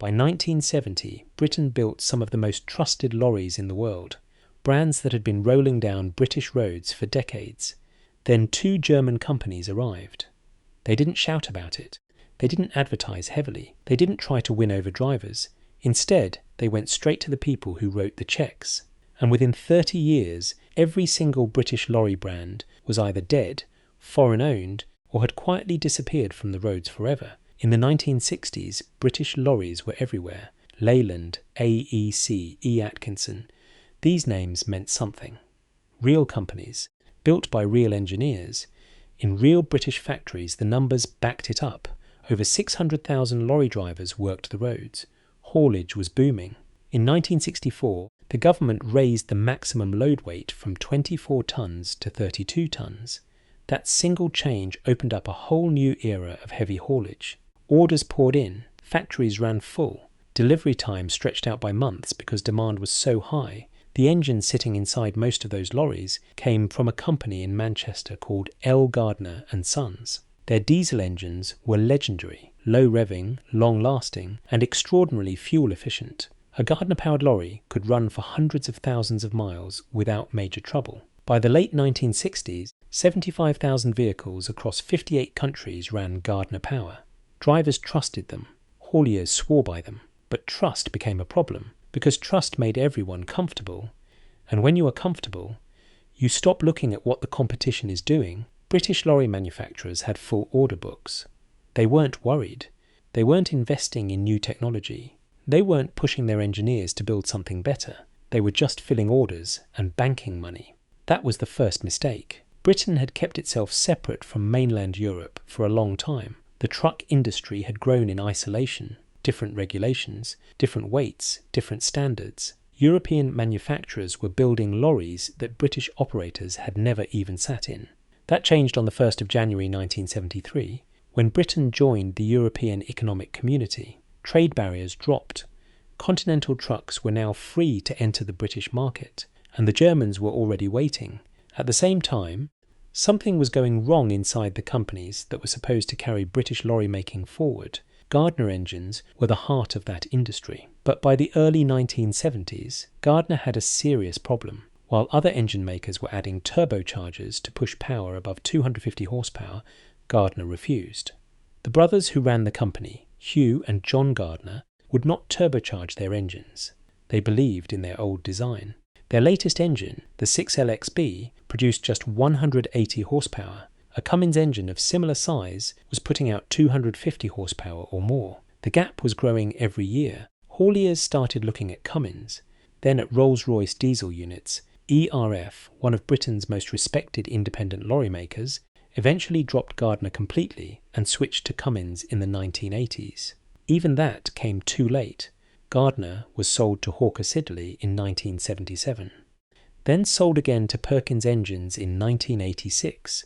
By 1970, Britain built some of the most trusted lorries in the world, brands that had been rolling down British roads for decades. Then 2 German companies arrived. They didn't shout about it. They didn't advertise heavily. They didn't try to win over drivers. Instead, they went straight to the people who wrote the cheques. And within 30 years, every single British lorry brand was either dead, foreign-owned, or had quietly disappeared from the roads forever. In the 1960s, British lorries were everywhere. Leyland, AEC, Atkinson. These names meant something. Real companies, built by real engineers. In real British factories, the numbers backed it up. Over 600,000 lorry drivers worked the roads. Haulage was booming. In 1964, the government raised the maximum load weight from 24 tonnes to 32 tonnes. That single change opened up a whole new era of heavy haulage. Orders poured in, factories ran full, delivery time stretched out by months because demand was so high. The engine sitting inside most of those lorries came from a company in Manchester called Gardner and Sons. Their diesel engines were legendary, low revving, long-lasting, and extraordinarily fuel-efficient. A Gardner-powered lorry could run for hundreds of thousands of miles without major trouble. By the late 1960s, 75,000 vehicles across 58 countries ran Gardner power. Drivers trusted them. Hauliers swore by them. But trust became a problem, because trust made everyone comfortable. And when you are comfortable, you stop looking at what the competition is doing. British lorry manufacturers had full order books. They weren't worried. They weren't investing in new technology. They weren't pushing their engineers to build something better. They were just filling orders and banking money. That was the first mistake. Britain had kept itself separate from mainland Europe for a long time. The truck industry had grown in isolation, different regulations, different weights, different standards. European manufacturers were building lorries that British operators had never even sat in. That changed on the 1st of January 1973, when Britain joined the European Economic Community. Trade barriers dropped. Continental trucks were now free to enter the British market, and the Germans were already waiting. At the same time, something was going wrong inside the companies that were supposed to carry British lorry making forward. Gardner engines were the heart of that industry. But by the early 1970s, Gardner had a serious problem. While other engine makers were adding turbochargers to push power above 250 horsepower, Gardner refused. The brothers who ran the company, Hugh and John Gardner, would not turbocharge their engines. They believed in their old design. Their latest engine, the 6LXB, produced just 180 horsepower. A Cummins engine of similar size was putting out 250 horsepower or more. The gap was growing every year. Hauliers started looking at Cummins, then at Rolls-Royce diesel units. ERF, one of Britain's most respected independent lorry makers, eventually dropped Gardner completely and switched to Cummins in the 1980s. Even that came too late. Gardner was sold to Hawker Siddeley in 1977, then sold again to Perkins Engines in 1986.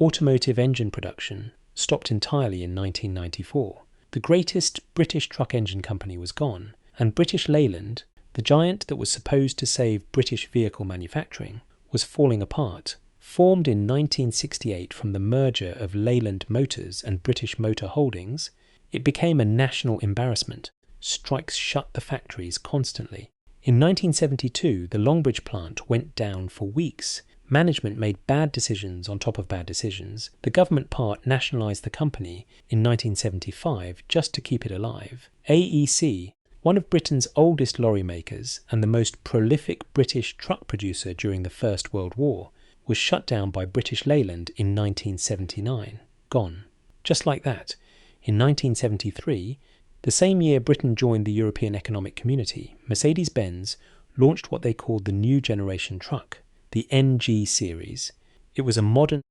Automotive engine production stopped entirely in 1994. The greatest British truck engine company was gone, and British Leyland, the giant that was supposed to save British vehicle manufacturing, was falling apart. Formed in 1968 from the merger of Leyland Motors and British Motor Holdings, it became a national embarrassment. Strikes shut the factories constantly. In 1972, the Longbridge plant went down for weeks. Management made bad decisions on top of bad decisions. The government part nationalised the company in 1975 just to keep it alive. AEC, one of Britain's oldest lorry makers and the most prolific British truck producer during the First World War, was shut down by British Leyland in 1979. Gone. Just like that. In 1973, the same year Britain joined the European Economic Community, Mercedes-Benz launched what they called the new generation truck, the NG series. It was a modern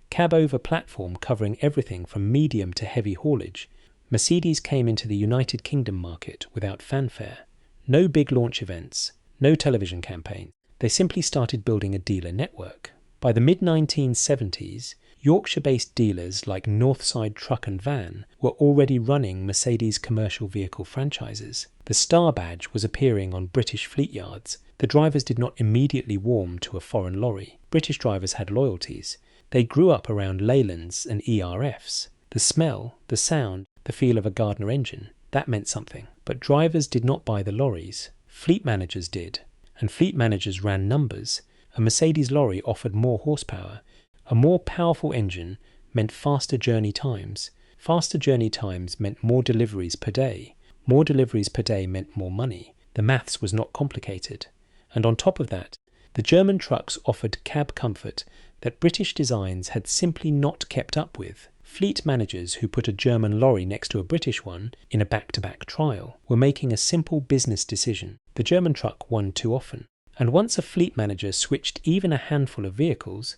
cab-over platform covering everything from medium to heavy haulage. Mercedes came into the United Kingdom market without fanfare. No big launch events, no television campaign. They simply started building a dealer network. By the mid-1970s, Yorkshire-based dealers like Northside Truck and Van were already running Mercedes commercial vehicle franchises. The Star badge was appearing on British fleet yards. The drivers did not immediately warm to a foreign lorry. British drivers had loyalties. They grew up around Leylands and ERFs. The smell, the sound, the feel of a Gardner engine. That meant something. But drivers did not buy the lorries. Fleet managers did. And fleet managers ran numbers. A Mercedes lorry offered more horsepower. A more powerful engine meant faster journey times. Faster journey times meant more deliveries per day. More deliveries per day meant more money. The maths was not complicated. And on top of that, the German trucks offered cab comfort that British designs had simply not kept up with. Fleet managers who put a German lorry next to a British one in a back-to-back trial were making a simple business decision. The German truck won too often. And once a fleet manager switched even a handful of vehicles,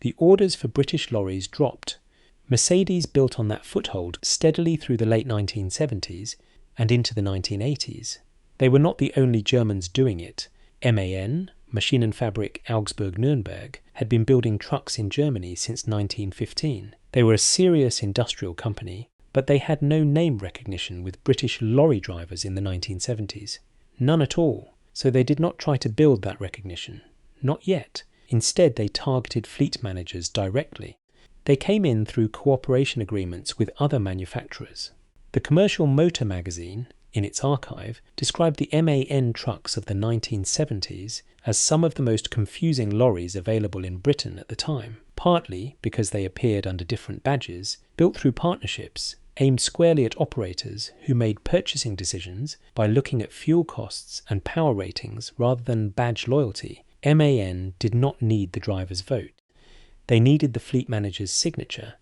the orders for British lorries dropped. Mercedes built on that foothold steadily through the late 1970s and into the 1980s. They were not the only Germans doing it. MAN, Maschinenfabrik Augsburg-Nürnberg, had been building trucks in Germany since 1915. They were a serious industrial company, but they had no name recognition with British lorry drivers in the 1970s. None at all, so they did not try to build that recognition. Not yet. Instead, they targeted fleet managers directly. They came in through cooperation agreements with other manufacturers. The Commercial Motor magazine, in its archive, described the MAN trucks of the 1970s as some of the most confusing lorries available in Britain at the time, partly because they appeared under different badges, built through partnerships, aimed squarely at operators who made purchasing decisions by looking at fuel costs and power ratings rather than badge loyalty. MAN did not need the driver's vote. They needed the fleet manager's signature.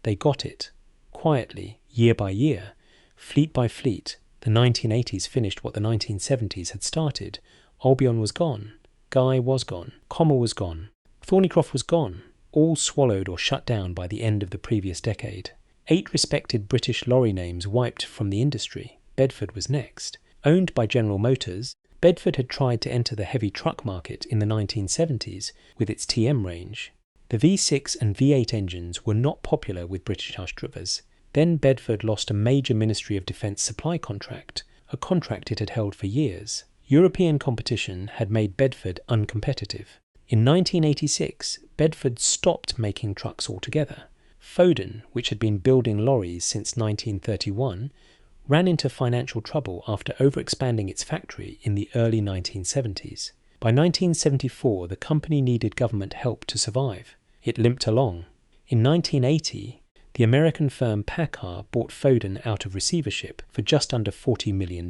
They got it. Quietly, year by year, fleet by fleet, the 1980s finished what the 1970s had started. Albion was gone. Guy was gone. Commer was gone. Thornycroft was gone, all swallowed or shut down by the end of the previous decade. 8 respected British lorry names wiped from the industry. Bedford was next. Owned by General Motors, Bedford had tried to enter the heavy truck market in the 1970s with its TM range. The V6 and V8 engines were not popular with British hushdrivers. Then Bedford lost a major Ministry of Defence supply contract, a contract it had held for years. European competition had made Bedford uncompetitive. In 1986, Bedford stopped making trucks altogether. Foden, which had been building lorries since 1931, ran into financial trouble after overexpanding its factory in the early 1970s. By 1974, the company needed government help to survive. It limped along. In 1980, the American firm PACCAR bought Foden out of receivership for just under $40 million.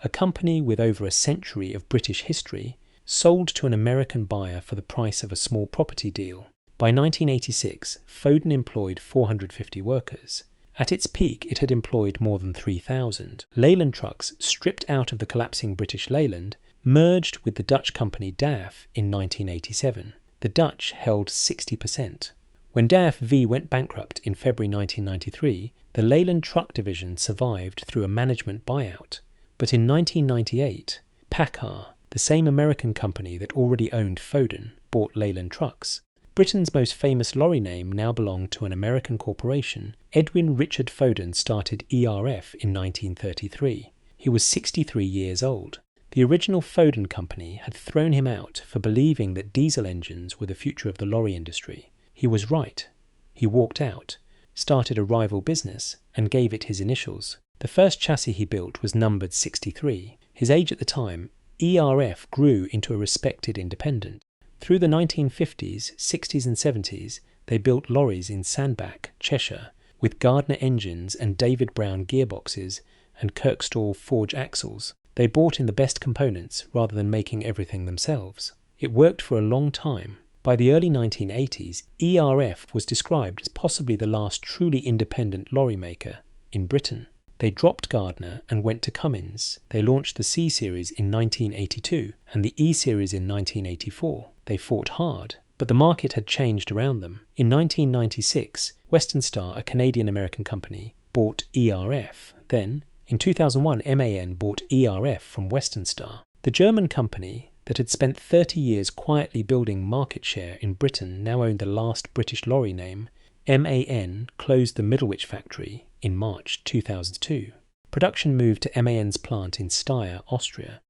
A company with over a century of British history sold to an American buyer for the price of a small property deal. By 1986, Foden employed 450 workers. At its peak, it had employed more than 3,000. Leyland Trucks, stripped out of the collapsing British Leyland, merged with the Dutch company DAF in 1987. The Dutch held 60%. When DAF V went bankrupt in February 1993, the Leyland Truck division survived through a management buyout. But in 1998, PACCAR, the same American company that already owned Foden, bought Leyland Trucks. Britain's most famous lorry name now belonged to an American corporation. Edwin Richard Foden started ERF in 1933. He was 63 years old. The original Foden company had thrown him out for believing that diesel engines were the future of the lorry industry. He was right. He walked out, started a rival business, and gave it his initials. The first chassis he built was numbered 63. His age at the time, ERF grew into a respected independent. Through the 1950s, 60s and 70s, they built lorries in Sandbach, Cheshire, with Gardner engines and David Brown gearboxes and Kirkstall forge axles. They bought in the best components rather than making everything themselves. It worked for a long time. By the early 1980s, ERF was described as possibly the last truly independent lorry maker in Britain. They dropped Gardner and went to Cummins. They launched the C-Series in 1982 and the E-Series in 1984. They fought hard, but the market had changed around them. In 1996, Western Star, a Canadian-American company, bought ERF. Then, in 2001, MAN bought ERF from Western Star. The German company that had spent 30 years quietly building market share in Britain now owned the last British lorry name. MAN closed the Middlewich factory in March 2002. Production moved to MAN's plant in Steyr, Austria.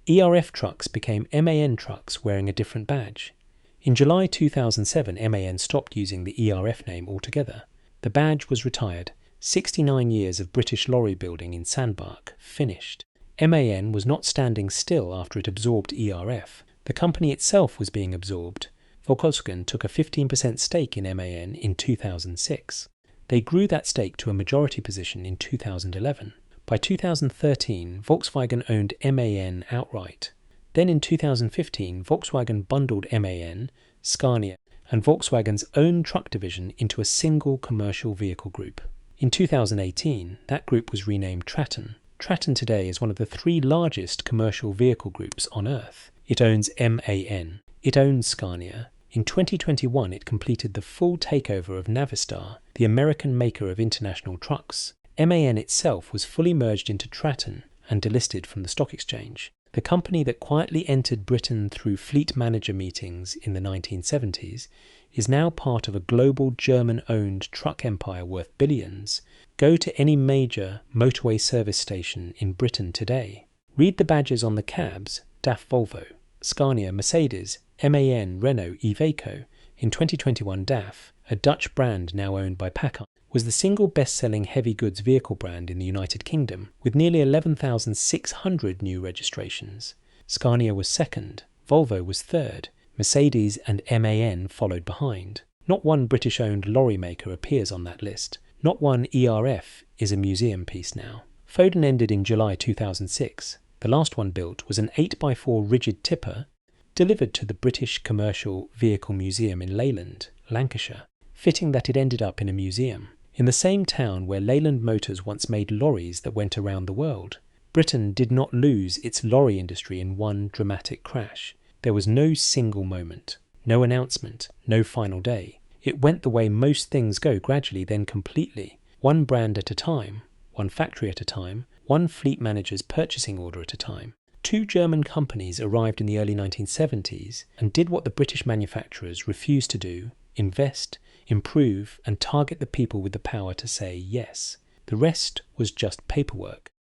ERF trucks became MAN trucks wearing a different badge. In July 2007, MAN stopped using the ERF name altogether. The badge was retired, 69 years of British lorry building in Sandbach finished. MAN was not standing still after it absorbed ERF. The company itself was being absorbed. Volkswagen took a 15% stake in MAN in 2006. They grew that stake to a majority position in 2011. By 2013, Volkswagen owned MAN outright. Then in 2015, Volkswagen bundled MAN, Scania, and Volkswagen's own truck division into a single commercial vehicle group. In 2018, that group was renamed TRATON. TRATON today is one of the 3 largest commercial vehicle groups on Earth. It owns MAN. It owns Scania. In 2021, it completed the full takeover of Navistar, the American maker of international trucks. MAN itself was fully merged into TRATON and delisted from the stock exchange. The company that quietly entered Britain through fleet manager meetings in the 1970s is now part of a global German-owned truck empire worth billions. Go to any major motorway service station in Britain today. Read the badges on the cabs: DAF Volvo, Scania, Mercedes, MAN, Renault, Iveco. In 2021, DAF, a Dutch brand now owned by Packard, was the single best-selling heavy goods vehicle brand in the United Kingdom, with nearly 11,600 new registrations. Scania was second, Volvo was third, Mercedes and MAN followed behind. Not one British-owned lorry maker appears on that list. Not one ERF is a museum piece now. Foden ended in July 2006. The last one built was an 8x4 rigid tipper delivered to the British Commercial Vehicle Museum in Leyland, Lancashire. Fitting that it ended up in a museum. In the same town where Leyland Motors once made lorries that went around the world. Britain did not lose its lorry industry in one dramatic crash. There was no single moment, no announcement, no final day. It went the way most things go gradually, then completely. One brand at a time, one factory at a time, one fleet manager's purchasing order at a time. 2 German companies arrived in the early 1970s and did what the British manufacturers refused to do: invest, improve, and target the people with the power to say yes. The rest was just paperwork.